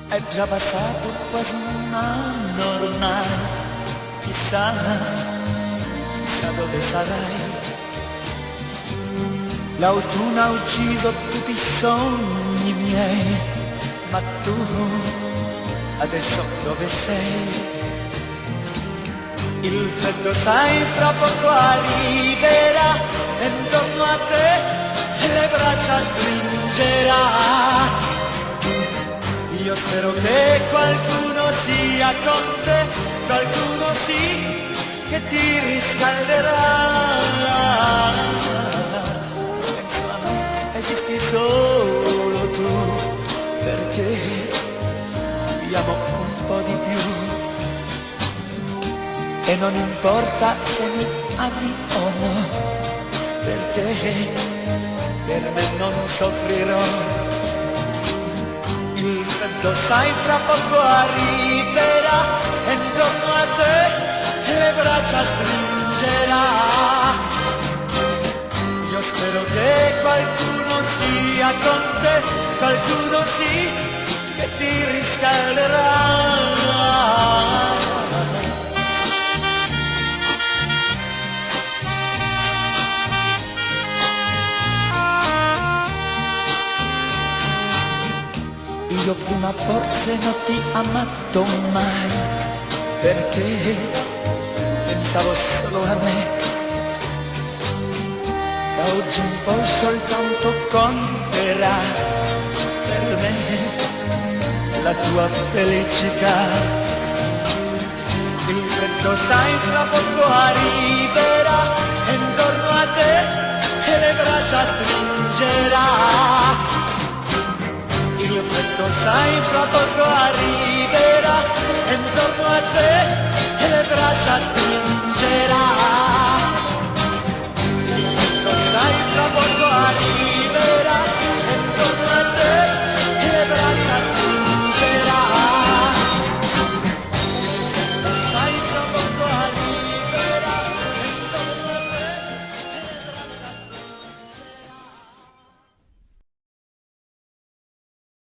È già passato quasi un anno ormai, chissà, chissà dove sarai. L'autunno ha ucciso tutti i sogni miei, ma tu adesso dove sei? Il freddo sai fra poco arriverà e intorno a te le braccia stringerà. Io spero che qualcuno sia con te, qualcuno sì che ti riscalderà. Penso a me, esisti solo tu, perché ti amo un po' di più. E non importa se mi ami o no, perché per me non soffrirò. Il freddo sai fra poco arriverà e intorno a te le braccia stringerà. Io spero che qualcuno sia con te, qualcuno sì che ti riscalderà. Io prima forse non ti ho amato mai, perché pensavo solo a me. Da oggi in poi soltanto conterà per me la tua felicità. Il freddo sai fra poco arriverà e intorno a te le braccia stringerà. Il freddo sai fra poco arriverà e intorno a te le braccia stringerà.